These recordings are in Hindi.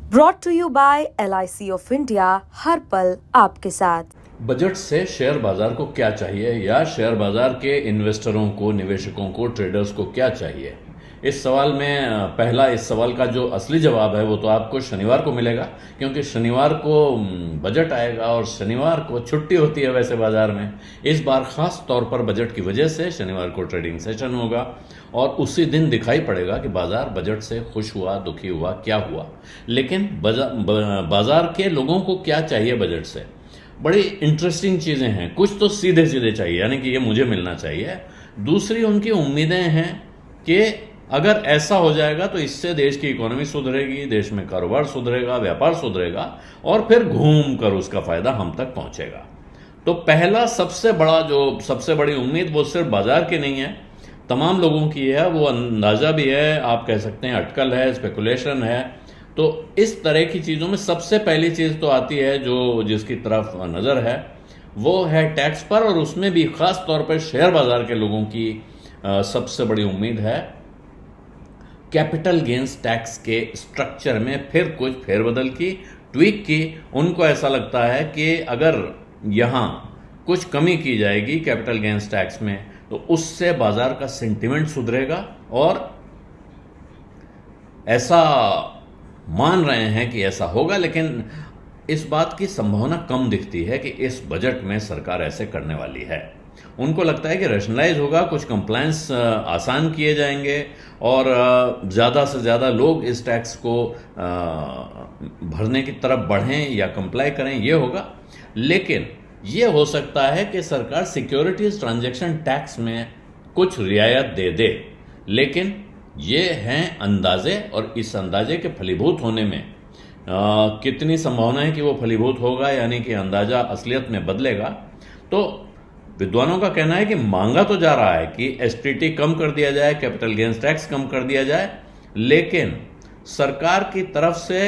Brought to you by LIC of India, हर पल आपके साथ। बजट से शेयर बाजार को क्या चाहिए या शेयर बाजार के इन्वेस्टरों को, निवेशकों को, ट्रेडर्स को क्या चाहिए? इस सवाल में इस सवाल का जो असली जवाब है वो तो आपको शनिवार को मिलेगा, क्योंकि शनिवार को बजट आएगा और शनिवार को छुट्टी होती है वैसे बाजार में। इस बार खास तौर पर बजट की वजह से शनिवार को ट्रेडिंग सेशन होगा और उसी दिन दिखाई पड़ेगा कि बाजार बजट से खुश हुआ, दुखी हुआ, क्या हुआ। लेकिन बाजार के लोगों को क्या चाहिए बजट से? बड़ी इंटरेस्टिंग चीज़ें हैं। कुछ तो सीधे सीधे चाहिए, यानी कि ये मुझे मिलना चाहिए। दूसरी उनकी उम्मीदें हैं कि अगर ऐसा हो जाएगा तो इससे देश की इकोनॉमी सुधरेगी, देश में कारोबार सुधरेगा, व्यापार सुधरेगा और फिर घूम कर उसका फायदा हम तक पहुंचेगा। तो पहला सबसे बड़ी उम्मीद वो सिर्फ बाजार की नहीं है, तमाम लोगों की है। वो अंदाजा भी है, आप कह सकते हैं अटकल है, स्पेकुलेशन है। तो इस तरह की चीज़ों में सबसे पहली चीज़ तो आती है जो जिसकी तरफ नज़र है वो है टैक्स पर, और उसमें भी खास तौर पर शेयर बाजार के लोगों की सबसे बड़ी उम्मीद है कैपिटल गेन्स टैक्स के स्ट्रक्चर में फिर कुछ फेरबदल की, ट्वीक की। उनको ऐसा लगता है कि अगर यहाँ कुछ कमी की जाएगी कैपिटल गेन्स टैक्स में तो उससे बाजार का सेंटिमेंट सुधरेगा, और ऐसा मान रहे हैं कि ऐसा होगा। लेकिन इस बात की संभावना कम दिखती है कि इस बजट में सरकार ऐसे करने वाली है। उनको लगता है कि रैशनलाइज होगा, कुछ कंप्लायंस आसान किए जाएंगे और ज़्यादा से ज़्यादा लोग इस टैक्स को भरने की तरफ बढ़ें या कंप्लाई करें, ये होगा। लेकिन ये हो सकता है कि सरकार सिक्योरिटीज ट्रांजैक्शन टैक्स में कुछ रियायत दे दे, लेकिन ये हैं अंदाजे, और इस अंदाजे के फलीभूत होने में कितनी संभावना है कि वो फलीभूत होगा, यानी कि अंदाजा असलियत में बदलेगा। तो विद्वानों का कहना है कि मांगा तो जा रहा है कि STT कम कर दिया जाए, कैपिटल गेन्स टैक्स कम कर दिया जाए, लेकिन सरकार की तरफ से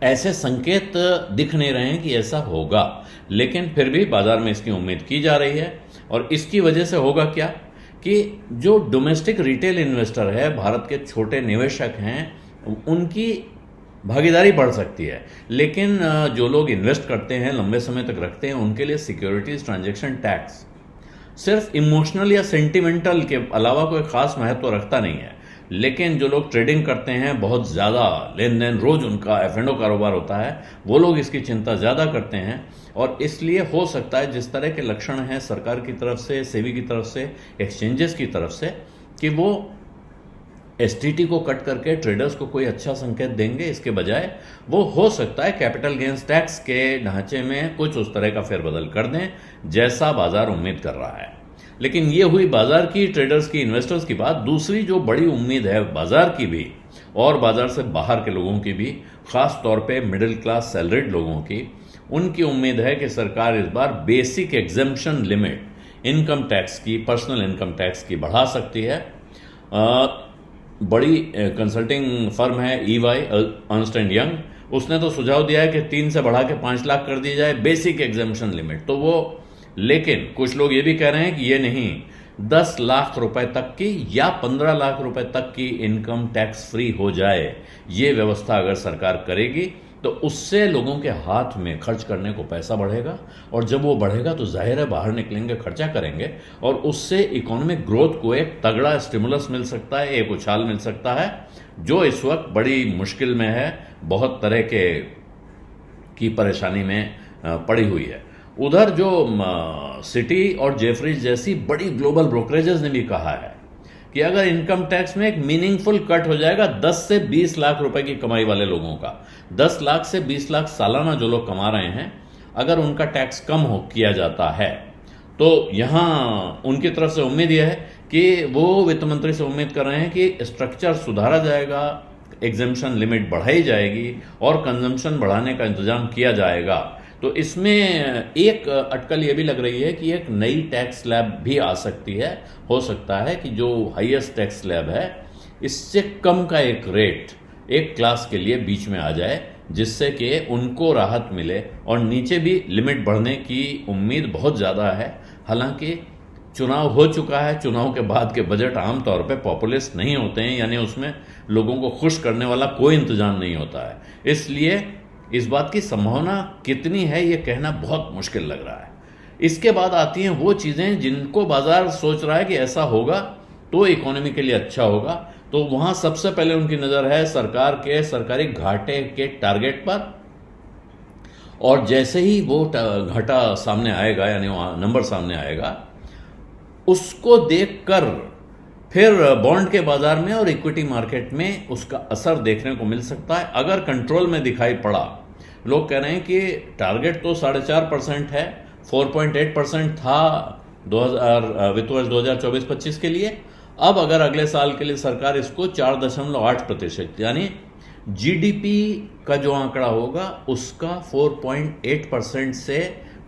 ऐसे संकेत दिख नहीं रहे हैं कि ऐसा होगा। लेकिन फिर भी बाजार में इसकी उम्मीद की जा रही है, और इसकी वजह से होगा क्या कि जो डोमेस्टिक रिटेल इन्वेस्टर है, भारत के छोटे निवेशक हैं, उनकी भागीदारी बढ़ सकती है। लेकिन जो लोग इन्वेस्ट करते हैं, लंबे समय तक रखते हैं, उनके लिए सिक्योरिटीज ट्रांजैक्शन टैक्स सिर्फ इमोशनल या सेंटिमेंटल के अलावा कोई खास महत्व रखता नहीं है। लेकिन जो लोग ट्रेडिंग करते हैं, बहुत ज़्यादा लेन देन, रोज उनका F&O कारोबार होता है, वो लोग इसकी चिंता ज़्यादा करते हैं। और इसलिए हो सकता है जिस तरह के लक्षण हैं सरकार की तरफ से, सेबी की तरफ से, एक्सचेंजेस की तरफ से, कि वो STT को कट करके ट्रेडर्स को कोई अच्छा संकेत देंगे, इसके बजाय वो हो सकता है कैपिटल गेन्स टैक्स के ढांचे में कुछ उस तरह का फेरबदल कर दें जैसा बाजार उम्मीद कर रहा है। लेकिन ये हुई बाजार की, ट्रेडर्स की, इन्वेस्टर्स की बात। दूसरी जो बड़ी उम्मीद है बाजार की भी और बाजार से बाहर के लोगों की भी, खास तौर पे मिडिल क्लास सैलरीड लोगों की, उनकी उम्मीद है कि सरकार इस बार basic exemption limit income tax की, पर्सनल इनकम टैक्स की बढ़ा सकती है। बड़ी कंसल्टिंग फर्म है EY, अर्नस्ट एंड यंग, उसने तो सुझाव दिया है कि 3 से बढ़ा के 5 लाख कर दी जाए बेसिक एग्जेम्पशन लिमिट। तो वो, लेकिन कुछ लोग ये भी कह रहे हैं कि ये नहीं, 10 लाख रुपए तक की या 15 लाख रुपए तक की इनकम टैक्स फ्री हो जाए, ये व्यवस्था अगर सरकार करेगी तो उससे लोगों के हाथ में खर्च करने को पैसा बढ़ेगा, और जब वो बढ़ेगा तो जाहिर है बाहर निकलेंगे, खर्चा करेंगे, और उससे इकोनॉमिक ग्रोथ को एक तगड़ा स्टिमुलस मिल सकता है, एक उछाल मिल सकता है, जो इस वक्त बड़ी मुश्किल में है, बहुत तरह की परेशानी में पड़ी हुई है। उधर जो सिटी और जेफरीज जैसी बड़ी ग्लोबल ब्रोकरेजेस ने भी कहा है कि अगर इनकम टैक्स में एक मीनिंगफुल कट हो जाएगा 10 से 20 लाख रुपए की कमाई वाले लोगों का, 10 लाख से 20 लाख सालाना जो लोग कमा रहे हैं, अगर उनका टैक्स कम किया जाता है, तो यहां उनकी तरफ से उम्मीद यह है कि वो वित्त मंत्री से उम्मीद कर रहे हैं कि स्ट्रक्चर सुधारा जाएगा, एग्जेम्पशन लिमिट बढ़ाई जाएगी और कंजम्पशन बढ़ाने का इंतजाम किया जाएगा। तो इसमें एक अटकल ये भी लग रही है कि एक नई टैक्स स्लैब भी आ सकती है। हो सकता है कि जो हाईएस्ट टैक्स स्लैब है, इससे कम का एक रेट एक क्लास के लिए बीच में आ जाए, जिससे कि उनको राहत मिले, और नीचे भी लिमिट बढ़ने की उम्मीद बहुत ज़्यादा है। हालांकि चुनाव हो चुका है, चुनाव के बाद के बजट आमतौर पे पॉपुलिस्ट नहीं होते हैं, यानी उसमें लोगों को खुश करने वाला कोई इंतजाम नहीं होता है। इसलिए इस बात की संभावना कितनी है ये कहना बहुत मुश्किल लग रहा है। इसके बाद आती हैं वो चीज़ें जिनको बाजार सोच रहा है कि ऐसा होगा तो इकोनॉमी के लिए अच्छा होगा। तो वहाँ सबसे पहले उनकी नज़र है सरकार के सरकारी घाटे के टारगेट पर, और जैसे ही वो घाटा सामने आएगा यानी नंबर सामने आएगा, उसको देखकर फिर बॉन्ड के बाजार में और इक्विटी मार्केट में उसका असर देखने को मिल सकता है। अगर कंट्रोल में दिखाई पड़ा, लोग कह रहे हैं कि टारगेट तो 4.5% है, 4.8% था वित्त वर्ष 2024-25 के लिए। अब अगर अगले साल के लिए सरकार इसको 4.8% यानी जीडीपी का जो आंकड़ा होगा उसका 4.8% से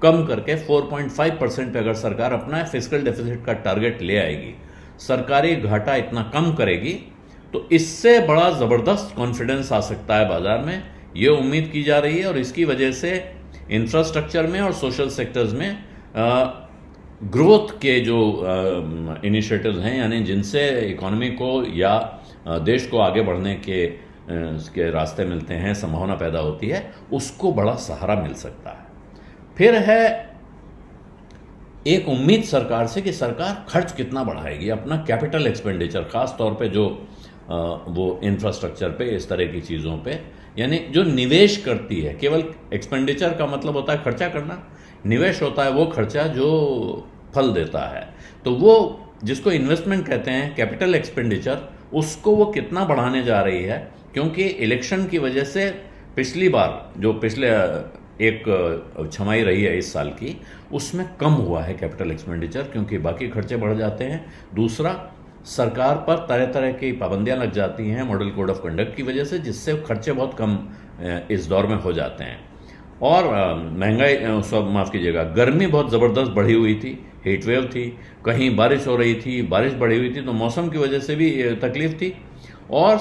कम करके 4.5% पे अगर सरकार अपना फिस्कल डेफिसिट का टारगेट ले आएगी, सरकारी घाटा इतना कम करेगी, तो इससे बड़ा ज़बरदस्त कॉन्फिडेंस आ सकता है बाजार में, ये उम्मीद की जा रही है। और इसकी वजह से इंफ्रास्ट्रक्चर में और सोशल सेक्टर्स में ग्रोथ के जो इनिशिएटिव्स हैं, यानी जिनसे इकोनॉमी को या देश को आगे बढ़ने के रास्ते मिलते हैं, संभावना पैदा होती है, उसको बड़ा सहारा मिल सकता है। फिर है एक उम्मीद सरकार से कि सरकार खर्च कितना बढ़ाएगी, अपना कैपिटल एक्सपेंडिचर, खास तौर पे जो वो इंफ्रास्ट्रक्चर पे, इस तरह की चीज़ों पे, यानी जो निवेश करती है। केवल एक्सपेंडिचर का मतलब होता है खर्चा करना, निवेश होता है वो खर्चा जो फल देता है। तो वो जिसको इन्वेस्टमेंट कहते हैं, कैपिटल एक्सपेंडिचर, उसको वो कितना बढ़ाने जा रही है, क्योंकि इलेक्शन की वजह से पिछली बार जो पिछले एक छमाही रही है इस साल की, उसमें कम हुआ है कैपिटल एक्सपेंडिचर, क्योंकि बाकी खर्चे बढ़ जाते हैं। दूसरा, सरकार पर तरह तरह की पाबंदियां लग जाती हैं मॉडल कोड ऑफ कंडक्ट की वजह से, जिससे खर्चे बहुत कम इस दौर में हो जाते हैं। और महंगाई, माफ़ कीजिएगा, गर्मी बहुत ज़बरदस्त बढ़ी हुई थी, हीट वेव थी, कहीं बारिश हो रही थी, बारिश बढ़ी हुई थी, तो मौसम की वजह से भी तकलीफ थी। और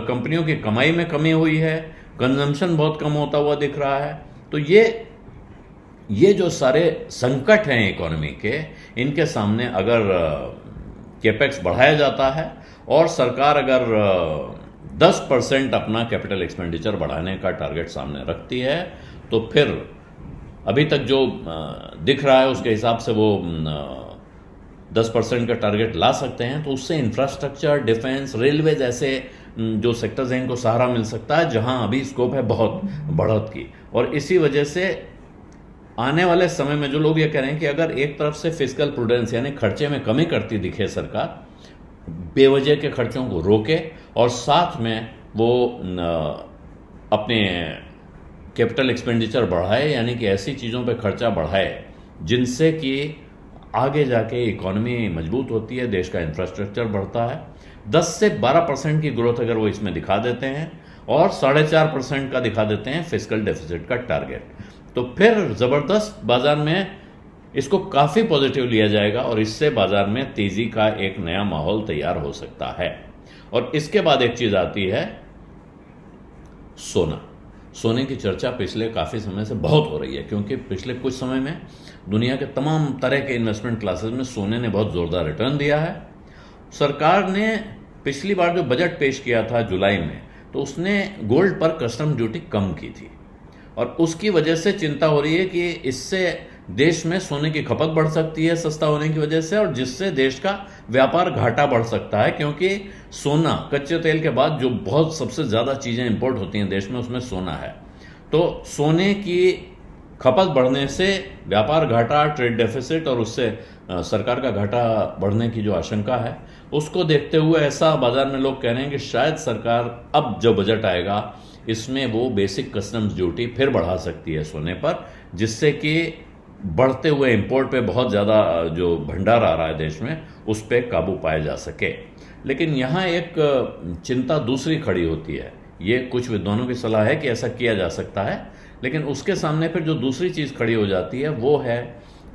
कंपनियों की कमाई में कमी हुई है, कंजम्पशन बहुत कम होता हुआ दिख रहा है। तो ये जो सारे संकट हैं इकोनॉमी के, इनके सामने अगर कैपेक्स बढ़ाया जाता है और सरकार अगर 10% अपना कैपिटल एक्सपेंडिचर बढ़ाने का टारगेट सामने रखती है, तो फिर अभी तक जो दिख रहा है उसके हिसाब से वो 10% का टारगेट ला सकते हैं। तो उससे इंफ्रास्ट्रक्चर, डिफेंस, रेलवेज ऐसे जो सेक्टर्स हैं इनको सहारा मिल सकता है, जहां अभी स्कोप है बहुत बढ़त की। और इसी वजह से आने वाले समय में जो लोग ये कह रहे हैं कि अगर एक तरफ से फिस्कल प्रूडेंस यानी खर्चे में कमी करती दिखे सरकार, बेवजह के खर्चों को रोके, और साथ में वो अपने कैपिटल एक्सपेंडिचर बढ़ाए, यानी कि ऐसी चीज़ों पे खर्चा बढ़ाए जिनसे कि आगे जाके इकोनॉमी मजबूत होती है, देश का इंफ्रास्ट्रक्चर बढ़ता है। 10 से 12% की ग्रोथ अगर वो इसमें दिखा देते हैं और 4.5% का दिखा देते हैं फिस्कल डेफिसिट का टारगेट, तो फिर ज़बरदस्त बाजार में इसको काफ़ी पॉजिटिव लिया जाएगा और इससे बाजार में तेज़ी का एक नया माहौल तैयार हो सकता है। और इसके बाद एक चीज़ आती है सोना। सोने की चर्चा पिछले काफ़ी समय से बहुत हो रही है, क्योंकि पिछले कुछ समय में दुनिया के तमाम तरह के इन्वेस्टमेंट क्लासेस में सोने ने बहुत ज़ोरदार रिटर्न दिया है। सरकार ने पिछली बार जो बजट पेश किया था जुलाई में, तो उसने गोल्ड पर कस्टम ड्यूटी कम की थी, और उसकी वजह से चिंता हो रही है कि इससे देश में सोने की खपत बढ़ सकती है सस्ता होने की वजह से, और जिससे देश का व्यापार घाटा बढ़ सकता है, क्योंकि सोना, कच्चे तेल के बाद जो बहुत सबसे ज़्यादा चीज़ें इंपोर्ट होती हैं देश में, उसमें सोना है। तो सोने की खपत बढ़ने से व्यापार घाटा, ट्रेड डेफिसिट, और उससे सरकार का घाटा बढ़ने की जो आशंका है, उसको देखते हुए ऐसा बाजार में लोग कह रहे हैं कि शायद सरकार अब जो बजट आएगा इसमें वो बेसिक कस्टम्स ड्यूटी फिर बढ़ा सकती है सोने पर, जिससे कि बढ़ते हुए इंपोर्ट पे बहुत ज़्यादा जो भंडार आ रहा है देश में, उस पर काबू पाया जा सके। लेकिन यहाँ एक चिंता दूसरी खड़ी होती है। ये कुछ विद्वानों की सलाह है कि ऐसा किया जा सकता है, लेकिन उसके सामने फिर जो दूसरी चीज़ खड़ी हो जाती है वो है,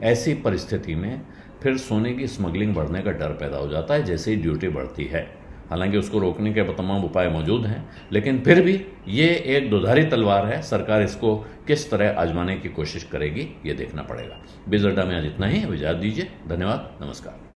ऐसी परिस्थिति में फिर सोने की स्मगलिंग बढ़ने का डर पैदा हो जाता है जैसे ही ड्यूटी बढ़ती है। हालांकि उसको रोकने के तमाम उपाय मौजूद हैं, लेकिन फिर भी ये एक दुधारी तलवार है। सरकार इसको किस तरह आजमाने की कोशिश करेगी, ये देखना पड़ेगा। बिज़ अड्डा में आज इतना ही। इजाज़त दीजिए। धन्यवाद। नमस्कार।